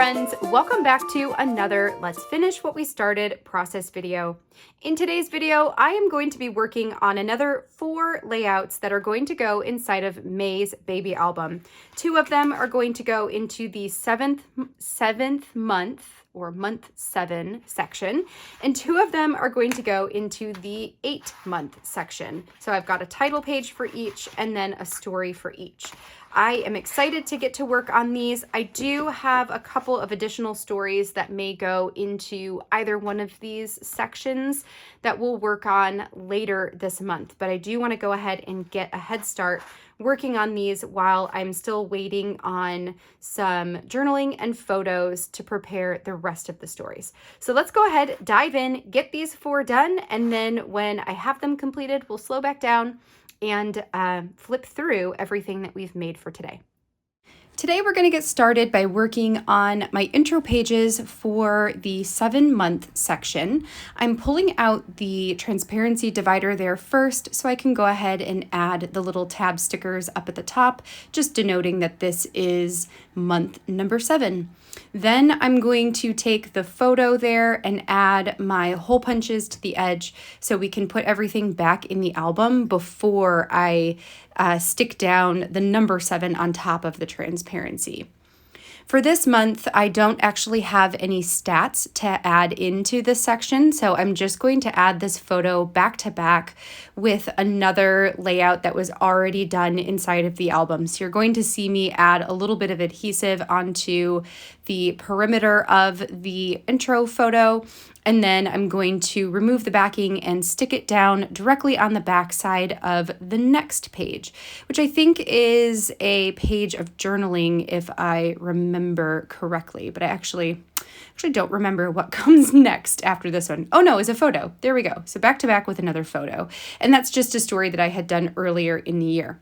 friends, welcome back to another Let's Finish What We Started process video. In today's video, I am going to be working on another 4 layouts that are going to go inside of May's baby album. 2 of them are going to go into the seventh month or month 7 section, and 2 of them are going to go into the 8-month section. So I've got a title page for each and then a story for each. I am excited to get to work on these. I do have a couple of additional stories that may go into either one of these sections that we'll work on later this month, but I do want to go ahead and get a head start working on these while I'm still waiting on some journaling and photos to prepare the rest of the stories. So let's go ahead, dive in, get these 4 done, and then when I have them completed, we'll slow back down and flip through everything that we've made for today. Today we're going to get started by working on my intro pages for the 7-month section. I'm pulling out the transparency divider there first so I can go ahead and add the little tab stickers up at the top, just denoting that this is month number 7. Then I'm going to take the photo there and add my hole punches to the edge so we can put everything back in the album before I stick down the number 7 on top of the transparency. For this month, I don't actually have any stats to add into this section, so I'm just going to add this photo back to back with another layout that was already done inside of the album. So you're going to see me add a little bit of adhesive onto the perimeter of the intro photo, and then I'm going to remove the backing and stick it down directly on the back side of the next page, which I think is a page of journaling if I remember correctly, but I actually don't remember what comes next after this one. Oh no, it's a photo. There we go. So back to back with another photo. And that's just a story that I had done earlier in the year.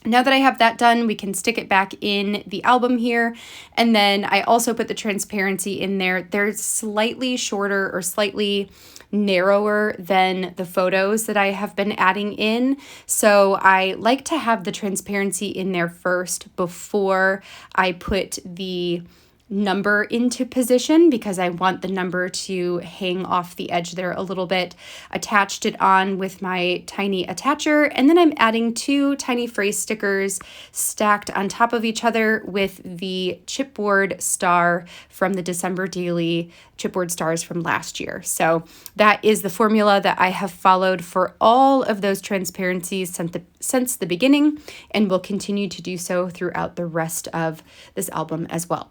Now that I have that done, we can stick it back in the album here. And then I also put the transparency in there. They're slightly shorter or slightly narrower than the photos that I have been adding in. So I like to have the transparency in there first before I put the number into position because I want the number to hang off the edge there a little bit. Attached it on with my tiny attacher, and then I'm adding 2 tiny phrase stickers stacked on top of each other with the chipboard star from the December Daily chipboard stars from last year. So that is the formula that I have followed for all of those transparencies since the beginning, and will continue to do so throughout the rest of this album as well.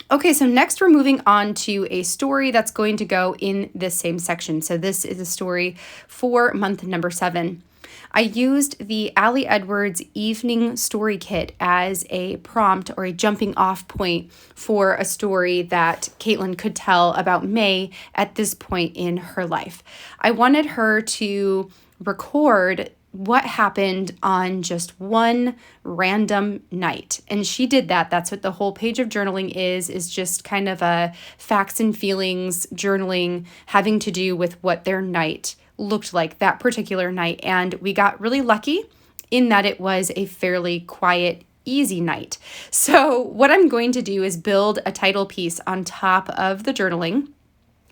Okay, so next we're moving on to a story that's going to go in this same section. So this is a story for month number 7. I used the Allie Edwards Evening Story Kit as a prompt or a jumping off point for a story that Caitlin could tell about May at this point in her life. I wanted her to record what happened on just one random night. And she did that. That's what the whole page of journaling is just kind of a facts and feelings journaling having to do with what their night looked like that particular night. And we got really lucky in that it was a fairly quiet, easy night. So what I'm going to do is build a title piece on top of the journaling.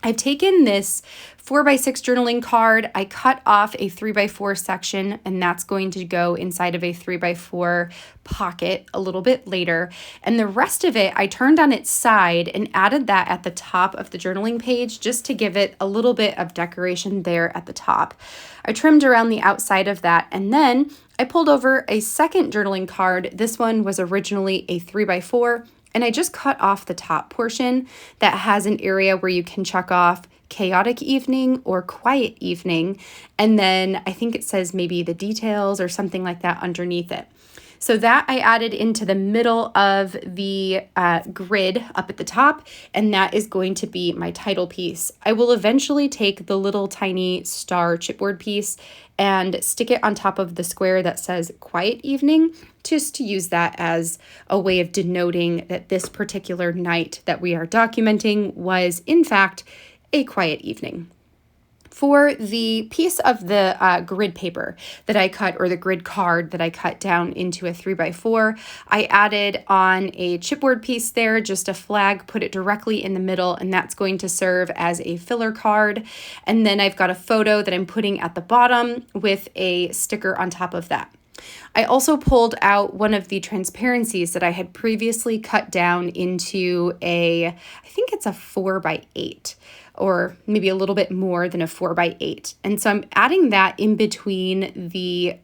I've taken this 4x6 journaling card. I cut off a 3x4 section, and that's going to go inside of a 3x4 pocket a little bit later. And the rest of it, I turned on its side and added that at the top of the journaling page just to give it a little bit of decoration there at the top. I trimmed around the outside of that, and then I pulled over a second journaling card. This one was originally a 3x4. And I just cut off the top portion that has an area where you can check off chaotic evening or quiet evening. And then I think it says maybe the details or something like that underneath it. So that I added into the middle of the grid up at the top, and that is going to be my title piece. I will eventually take the little tiny star chipboard piece and stick it on top of the square that says quiet evening, just to use that as a way of denoting that this particular night that we are documenting was in fact a quiet evening. For the piece of the grid paper that I cut, or the grid card that I cut down into a 3x4, I added on a chipboard piece there, just a flag, put it directly in the middle, and that's going to serve as a filler card. And then I've got a photo that I'm putting at the bottom with a sticker on top of that. I also pulled out one of the transparencies that I had previously cut down into I think it's a 4x8, or maybe a little bit more than a 4x8. And so I'm adding that in between the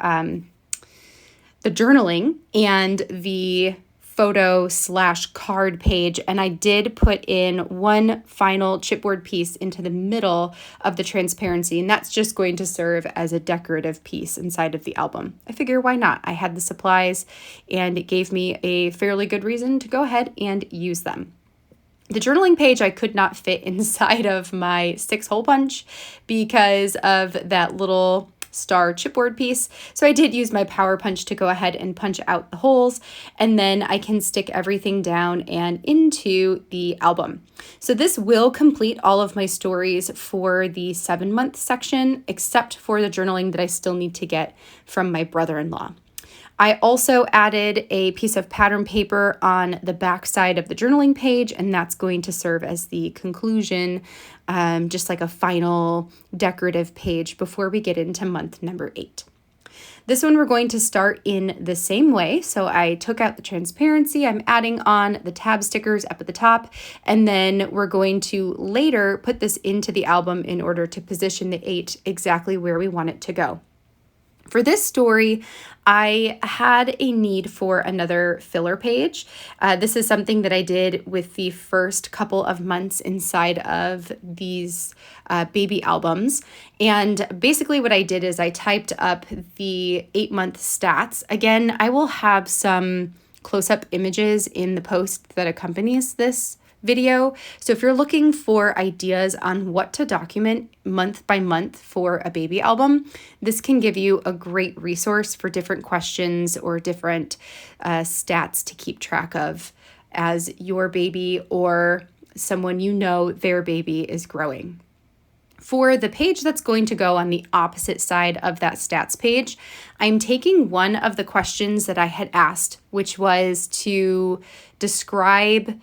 journaling and the photo/card page, and I did put in one final chipboard piece into the middle of the transparency, and that's just going to serve as a decorative piece inside of the album. I figure, why not? I had the supplies, and it gave me a fairly good reason to go ahead and use them. The journaling page I could not fit inside of my 6-hole punch because of that little star chipboard piece. So I did use my power punch to go ahead and punch out the holes, and then I can stick everything down and into the album. So this will complete all of my stories for the 7-month section, except for the journaling that I still need to get from my brother-in-law. I also added a piece of pattern paper on the back side of the journaling page, and that's going to serve as the conclusion, just like a final decorative page before we get into month number 8. This one we're going to start in the same way. So I took out the transparency, I'm adding on the tab stickers up at the top, and then we're going to later put this into the album in order to position the 8 exactly where we want it to go. For this story, I had a need for another filler page. This is something that I did with the first couple of months inside of these baby albums. And basically what I did is I typed up the 8-month stats. Again, I will have some close-up images in the post that accompanies this video. So if you're looking for ideas on what to document month by month for a baby album, this can give you a great resource for different questions or different stats to keep track of as your baby or someone you know their baby is growing. For the page that's going to go on the opposite side of that stats page, I'm taking one of the questions that I had asked, which was to describe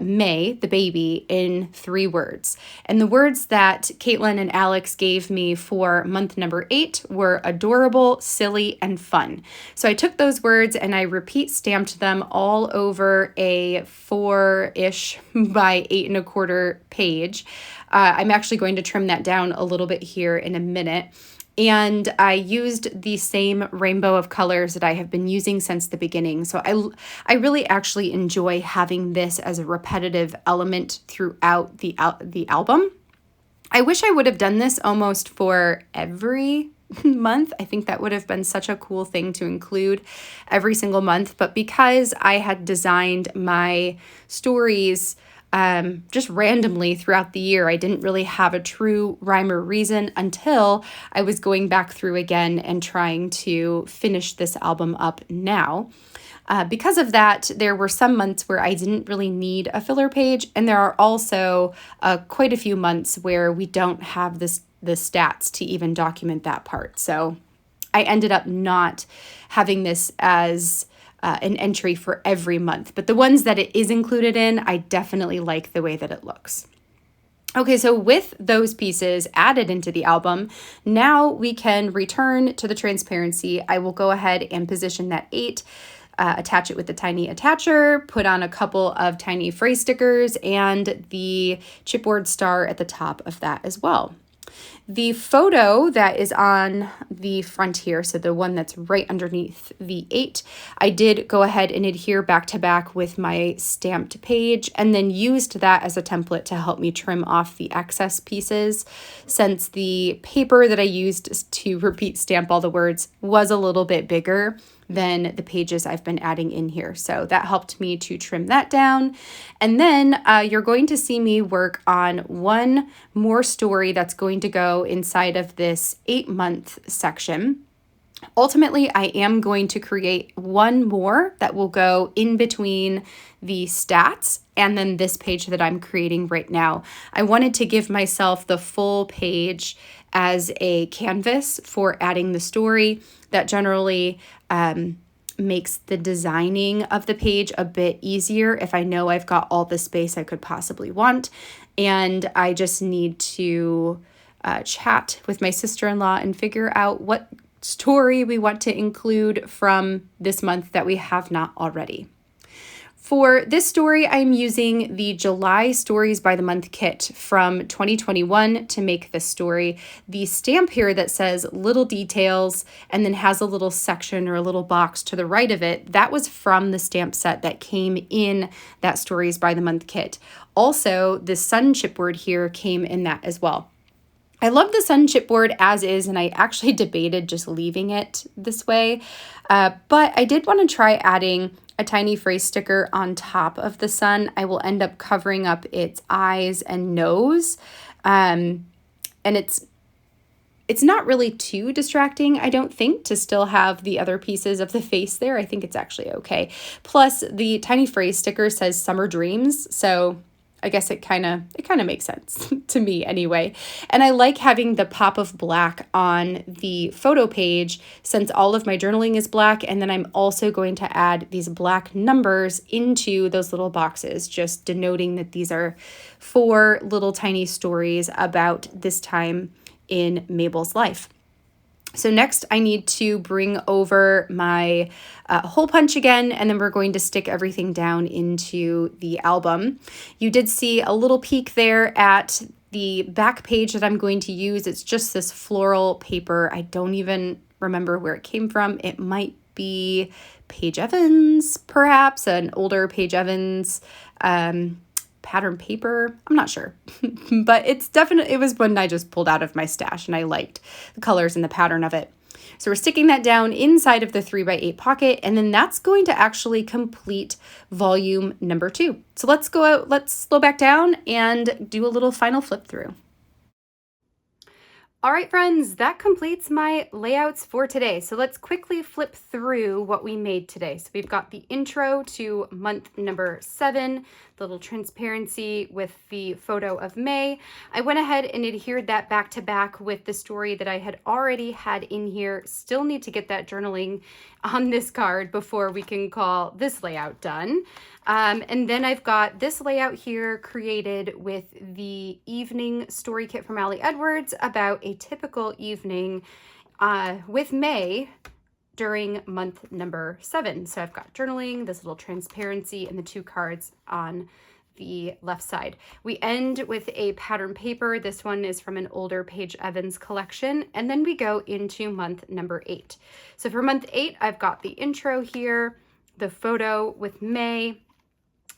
May, the baby, in 3 words. And the words that Caitlin and Alex gave me for month number 8 were adorable, silly, and fun. So I took those words and I repeat stamped them all over a 4-ish by 8.25 page. I'm actually going to trim that down a little bit here in a minute. And I used the same rainbow of colors that I have been using since the beginning. So I really actually enjoy having this as a repetitive element throughout the album. I wish I would have done this almost for every month. I think that would have been such a cool thing to include every single month. But because I had designed my stories just randomly throughout the year, I didn't really have a true rhyme or reason until I was going back through again and trying to finish this album up now. Because of that, there were some months where I didn't really need a filler page, and there are also quite a few months where we don't have the stats to even document that part. So I ended up not having this as an entry for every month, but the ones that it is included in, I definitely like the way that it looks. Okay, so with those pieces added into the album, now we can return to the transparency. I will go ahead and position that 8, attach it with the tiny attacher, put on a couple of tiny phrase stickers, and the chipboard star at the top of that as well. The photo that is on the front here, so the one that's right underneath the 8, I did go ahead and adhere back to back with my stamped page and then used that as a template to help me trim off the excess pieces, since the paper that I used to repeat stamp all the words was a little bit bigger than the pages I've been adding in here. So that helped me to trim that down. And then you're going to see me work on one more story that's going to go inside of this 8-month section. Ultimately, I am going to create one more that will go in between the stats and then this page that I'm creating right now. I wanted to give myself the full page as a canvas for adding the story. That generally makes the designing of the page a bit easier if I know I've got all the space I could possibly want. And I just need to chat with my sister-in-law and figure out what story we want to include from this month that we have not already. For this story, I'm using the July Stories by the Month kit from 2021 to make this story. The stamp here that says little details and then has a little section or a little box to the right of it, that was from the stamp set that came in that Stories by the Month kit. Also, the sun chipboard here came in that as well. I love the sun chipboard as is, and I actually debated just leaving it this way, but I did want to try adding a tiny phrase sticker on top of the sun. I will end up covering up its eyes and nose, and it's not really too distracting, I don't think, to still have the other pieces of the face there. I think it's actually okay. Plus, the tiny phrase sticker says summer dreams, so I guess it kind of makes sense to me anyway. And I like having the pop of black on the photo page since all of my journaling is black. And then I'm also going to add these black numbers into those little boxes, just denoting that these are 4 little tiny stories about this time in Mabel's life. So next I need to bring over my hole punch again, and then we're going to stick everything down into the album. You did see a little peek there at the back page that I'm going to use. It's just this floral paper. I don't even remember where it came from. It might be Paige Evans, perhaps, an older Paige Evans pattern paper. I'm not sure, but it was one I just pulled out of my stash and I liked the colors and the pattern of it. So we're sticking that down inside of the 3x8 pocket, and then that's going to actually complete volume number 2. So let's slow back down and do a little final flip through. All right, friends, that completes my layouts for today. So let's quickly flip through what we made today. So we've got the intro to month number 7, the little transparency with the photo of May. I went ahead and adhered that back to back with the story that I had already had in here. Still need to get that journaling on this card before we can call this layout done. And then I've got this layout here created with the evening story kit from Allie Edwards about a typical evening with May during month number 7. So I've got journaling, this little transparency, and the 2 cards on the left side. We end with a pattern paper. This one is from an older Paige Evans collection. And then we go into month number 8. So for month 8, I've got the intro here, the photo with May,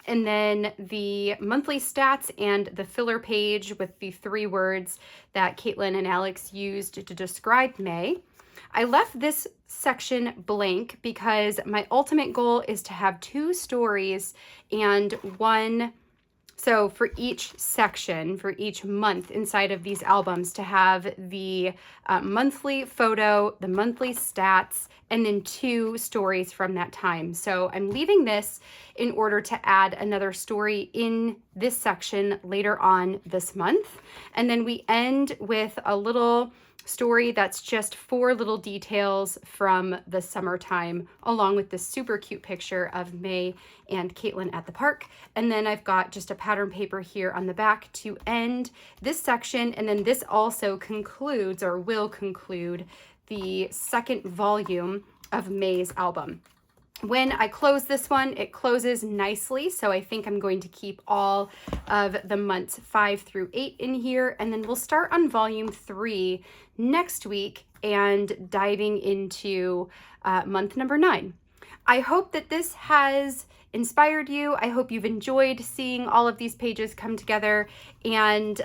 and then the monthly stats and the filler page with the 3 words that Caitlin and Alex used to describe May. I left this section blank because my ultimate goal is to have 2 stories and 1, so for each section, for each month inside of these albums, to have the monthly photo, the monthly stats, and then 2 stories from that time. So I'm leaving this in order to add another story in this section later on this month. And then we end with a little story that's just 4 little details from the summertime, along with this super cute picture of May and Caitlin at the park. And then I've got just a pattern paper here on the back to end this section. And then this also concludes, or will conclude, the 2nd volume of May's album. When I close this one, it closes nicely, so I think I'm going to keep all of the months 5 through 8 in here, and then we'll start on volume 3 next week and diving into month number 9. I hope that this has inspired you. I hope you've enjoyed seeing all of these pages come together, and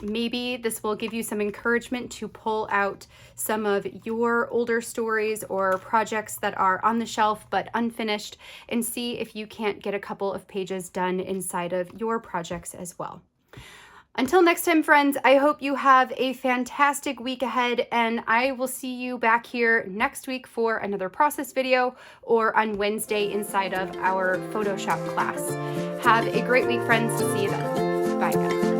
maybe this will give you some encouragement to pull out some of your older stories or projects that are on the shelf but unfinished and see if you can't get a couple of pages done inside of your projects as well. Until next time, friends, I hope you have a fantastic week ahead, and I will see you back here next week for another process video or on Wednesday inside of our Photoshop class. Have a great week, friends. See you then. Bye, guys.